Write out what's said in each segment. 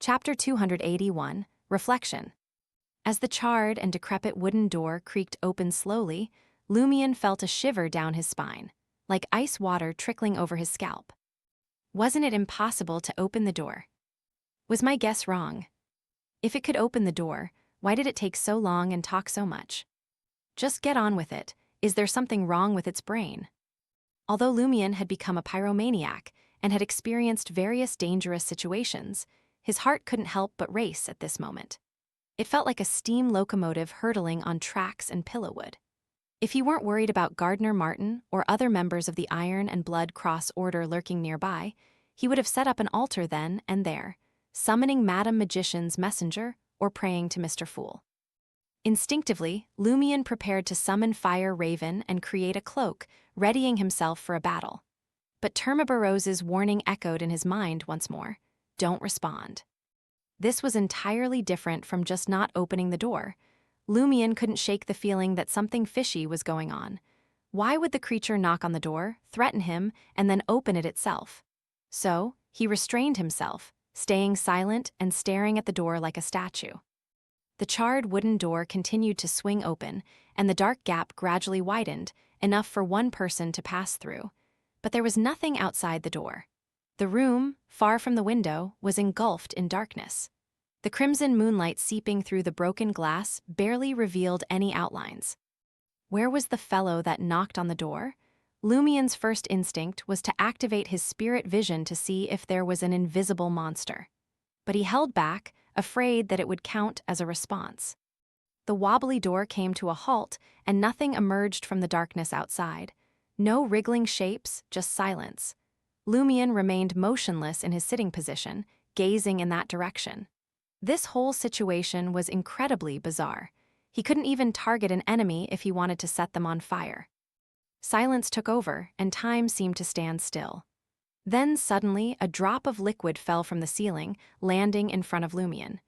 Chapter 281, Reflection. As the charred and decrepit wooden door creaked open slowly, Lumion felt a shiver down his spine, like ice water trickling over his scalp. Wasn't it impossible to open the door? Was my guess wrong? If it could open the door, why did it take so long and talk so much? Just get on with it. Is there something wrong with its brain? Although Lumion had become a pyromaniac and had experienced various dangerous situations, his heart couldn't help but race at this moment. It felt like a steam locomotive hurtling on tracks and pillowwood. If he weren't worried about Gardner Martin or other members of the Iron and Blood Cross Order lurking nearby, he would have set up an altar then and there, summoning Madam Magician's messenger or praying to Mr. Fool. Instinctively, Lumion prepared to summon Fire Raven and create a cloak, readying himself for a battle. But Termabarose's warning echoed in his mind once more. Don't respond. This was entirely different from just not opening the door. Lumion couldn't shake the feeling that something fishy was going on. Why would the creature knock on the door, threaten him, and then open it itself? So, he restrained himself, staying silent and staring at the door like a statue. The charred wooden door continued to swing open, and the dark gap gradually widened, enough for one person to pass through. But there was nothing outside the door. The room, far from the window, was engulfed in darkness. The crimson moonlight seeping through the broken glass barely revealed any outlines. Where was the fellow that knocked on the door? Lumion's first instinct was to activate his spirit vision to see if there was an invisible monster. But he held back, afraid that it would count as a response. The wobbly door came to a halt, and nothing emerged from the darkness outside. No wriggling shapes, just silence. Lumion remained motionless in his sitting position, gazing in that direction. This whole situation was incredibly bizarre. He couldn't even target an enemy if he wanted to set them on fire. Silence took over, and time seemed to stand still. Then suddenly, a drop of liquid fell from the ceiling, landing in front of Lumion.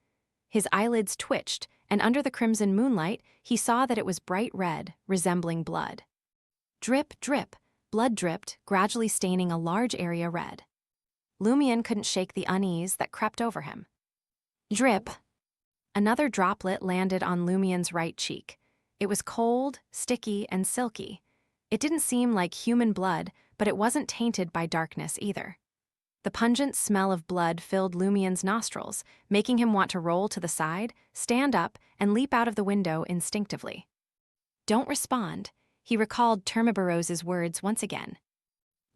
His eyelids twitched, and under the crimson moonlight, he saw that it was bright red, resembling blood. Drip, drip. Blood dripped, gradually staining a large area red. Lumion couldn't shake the unease that crept over him. Drip. Another droplet landed on Lumion's right cheek. It was cold, sticky, and silky. It didn't seem like human blood, but it wasn't tainted by darkness either. The pungent smell of blood filled Lumion's nostrils, making him want to roll to the side, stand up, and leap out of the window instinctively. Don't respond. He recalled Termabarose's words once again.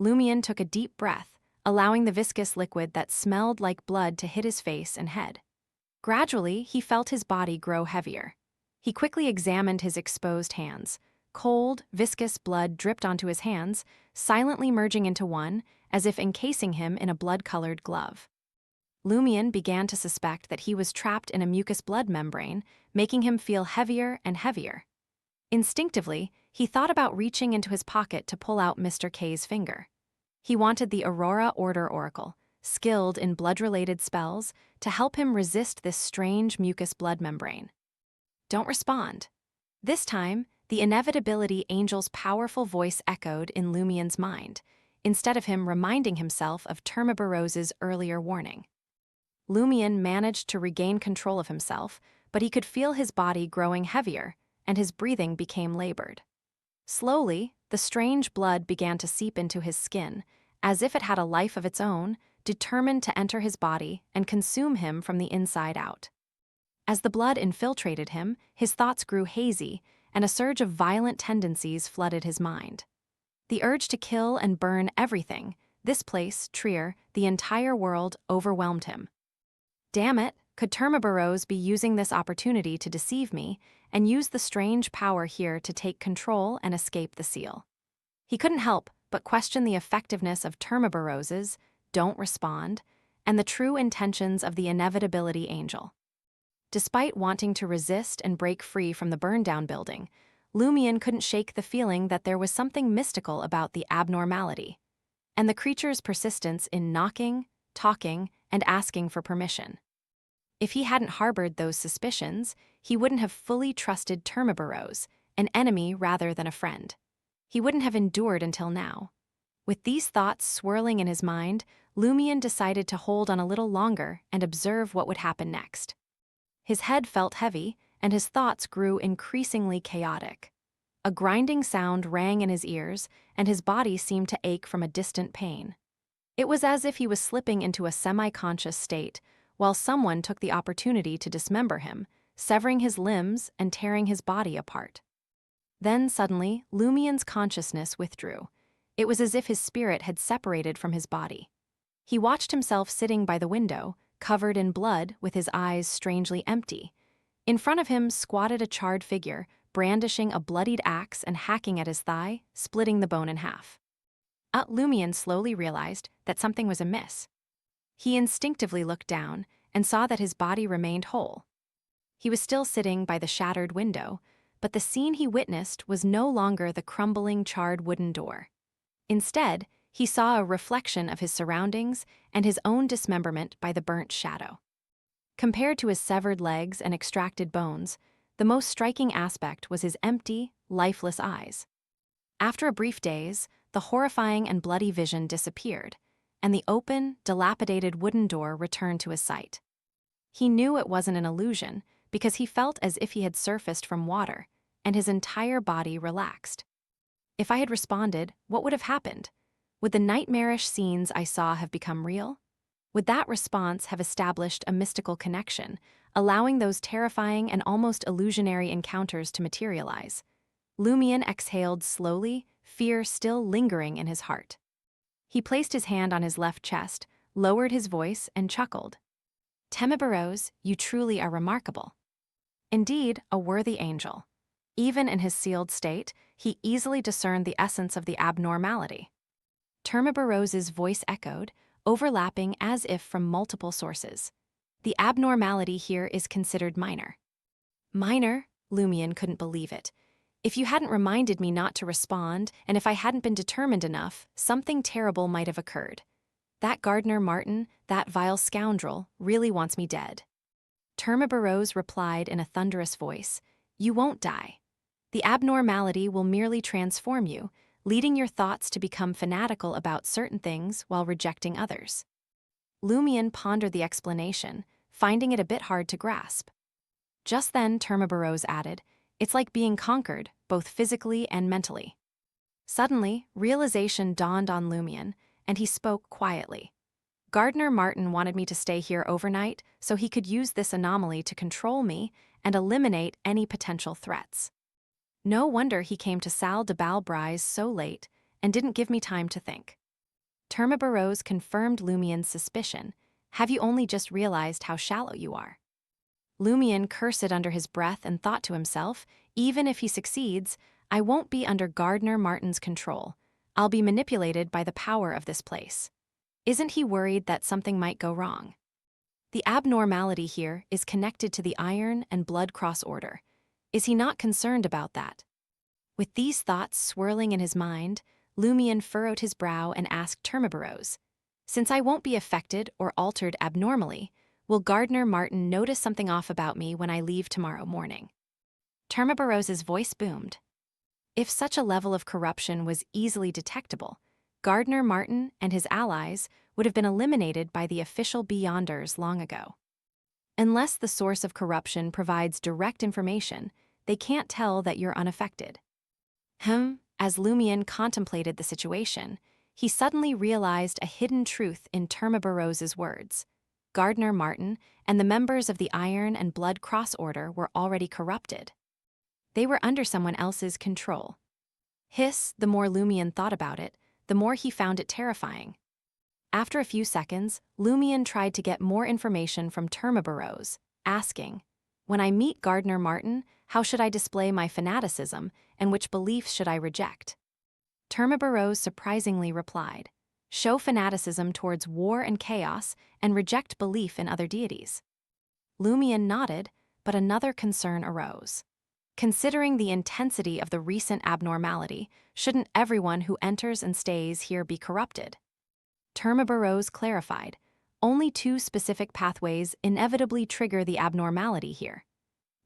Lumion took a deep breath, allowing the viscous liquid that smelled like blood to hit his face and head. Gradually, he felt his body grow heavier. He quickly examined his exposed hands. Cold, viscous blood dripped onto his hands, silently merging into one, as if encasing him in a blood-colored glove. Lumion began to suspect that he was trapped in a mucus blood membrane, making him feel heavier and heavier. Instinctively, he thought about reaching into his pocket to pull out Mr. K's finger. He wanted the Aurora Order Oracle, skilled in blood-related spells, to help him resist this strange mucus blood membrane. Don't respond. This time, the inevitability angel's powerful voice echoed in Lumion's mind, instead of him reminding himself of Termabarose's earlier warning. Lumion managed to regain control of himself, but he could feel his body growing heavier, and his breathing became labored. Slowly, the strange blood began to seep into his skin, as if it had a life of its own, determined to enter his body and consume him from the inside out. As the blood infiltrated him, his thoughts grew hazy, and a surge of violent tendencies flooded his mind. The urge to kill and burn everything, this place, Trier, the entire world, overwhelmed him. Damn it, could Termabarose be using this opportunity to deceive me and use the strange power here to take control and escape the seal? He couldn't help but question the effectiveness of Termabarose's "don't respond" and the true intentions of the inevitability angel. Despite wanting to resist and break free from the burned-down building, Lumion couldn't shake the feeling that there was something mystical about the abnormality, and the creature's persistence in knocking, talking, and asking for permission. If he hadn't harbored those suspicions, he wouldn't have fully trusted Termabarose, an enemy rather than a friend. He wouldn't have endured until now. With these thoughts swirling in his mind, Lumion decided to hold on a little longer and observe what would happen next. His head felt heavy, and his thoughts grew increasingly chaotic. A grinding sound rang in his ears, and his body seemed to ache from a distant pain. It was as if he was slipping into a semi-conscious state, while someone took the opportunity to dismember him, severing his limbs and tearing his body apart. Then suddenly, Lumion's consciousness withdrew. It was as if his spirit had separated from his body. He watched himself sitting by the window, covered in blood, with his eyes strangely empty. In front of him squatted a charred figure, brandishing a bloodied axe and hacking at his thigh, splitting the bone in half. Lumion slowly realized that something was amiss. He instinctively looked down and saw that his body remained whole. He was still sitting by the shattered window, but the scene he witnessed was no longer the crumbling, charred wooden door. Instead, he saw a reflection of his surroundings and his own dismemberment by the burnt shadow. Compared to his severed legs and extracted bones, the most striking aspect was his empty, lifeless eyes. After a brief daze, the horrifying and bloody vision disappeared, and the open, dilapidated wooden door returned to his sight. He knew it wasn't an illusion because he felt as if he had surfaced from water, and his entire body relaxed. If I had responded, what would have happened? Would the nightmarish scenes I saw have become real? Would that response have established a mystical connection, allowing those terrifying and almost illusionary encounters to materialize? Lumion exhaled slowly, fear still lingering in his heart. He placed his hand on his left chest, lowered his voice, and chuckled. Temibarose, you truly are remarkable. Indeed, a worthy angel. Even in his sealed state, he easily discerned the essence of the abnormality. Termibarose's voice echoed, overlapping as if from multiple sources. The abnormality here is considered minor. Minor? Lumion couldn't believe it. If you hadn't reminded me not to respond, and if I hadn't been determined enough, something terrible might have occurred. That Gardner Martin, that vile scoundrel, really wants me dead. Termibarose replied in a thunderous voice, You won't die. The abnormality will merely transform you, leading your thoughts to become fanatical about certain things while rejecting others. Lumion pondered the explanation, finding it a bit hard to grasp. Just then, Termibarose added, It's like being conquered, both physically and mentally. Suddenly, realization dawned on Lumion, and he spoke quietly. Gardner Martin wanted me to stay here overnight so he could use this anomaly to control me and eliminate any potential threats. No wonder he came to Salle de Balbrise so late and didn't give me time to think. Termibarose confirmed Lumion's suspicion. Have you only just realized how shallow you are? Lumion cursed under his breath and thought to himself, even if he succeeds, I won't be under Gardner Martin's control. I'll be manipulated by the power of this place. Isn't he worried that something might go wrong? The abnormality here is connected to the Iron and Blood Cross Order. Is he not concerned about that? With these thoughts swirling in his mind, Lumion furrowed his brow and asked Termibarose, Since I won't be affected or altered abnormally, will Gardner Martin notice something off about me when I leave tomorrow morning? Termibarose's voice boomed. If such a level of corruption was easily detectable, Gardner Martin and his allies would have been eliminated by the official Beyonders long ago. Unless the source of corruption provides direct information, they can't tell that you're unaffected. As Lumion contemplated the situation, he suddenly realized a hidden truth in Termibarose's words. Gardner Martin and the members of the Iron and Blood Cross Order were already corrupted. They were under someone else's control. The more Lumion thought about it, the more he found it terrifying. After a few seconds, Lumion tried to get more information from Termibarose, asking, When I meet Gardner Martin, how should I display my fanaticism, and which beliefs should I reject? Termibarose surprisingly replied, Show fanaticism towards war and chaos, and reject belief in other deities. Lumion nodded, but another concern arose. Considering the intensity of the recent abnormality, shouldn't everyone who enters and stays here be corrupted? Termibarose clarified, only 2 specific pathways inevitably trigger the abnormality here.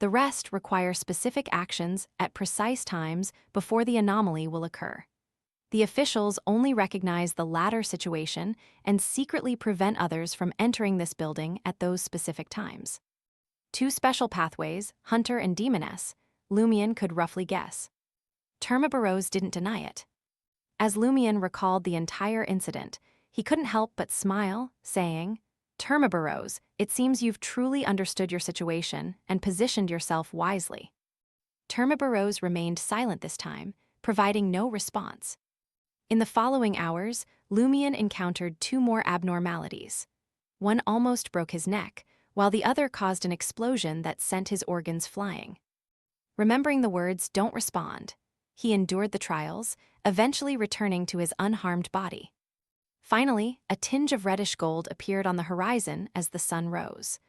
The rest require specific actions at precise times before the anomaly will occur. The officials only recognize the latter situation and secretly prevent others from entering this building at those specific times. Two special pathways, Hunter and Demoness, Lumion could roughly guess. Terma Burrows didn't deny it. As Lumion recalled the entire incident, he couldn't help but smile, saying, "Terma Burrows, it seems you've truly understood your situation and positioned yourself wisely." Terma Burrows remained silent this time, providing no response. In the following hours, Lumion encountered two more abnormalities. One almost broke his neck, while the other caused an explosion that sent his organs flying. Remembering the words "don't respond," he endured the trials, eventually returning to his unharmed body. Finally, a tinge of reddish gold appeared on the horizon as the sun rose.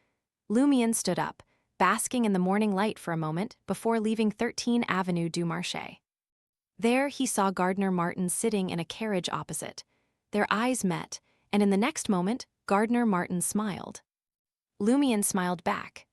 Lumion stood up, basking in the morning light for a moment before leaving 13 Avenue du Marché. There he saw Gardner Martin sitting in a carriage opposite. Their eyes met, and in the next moment, Gardner Martin smiled. Lumion smiled back,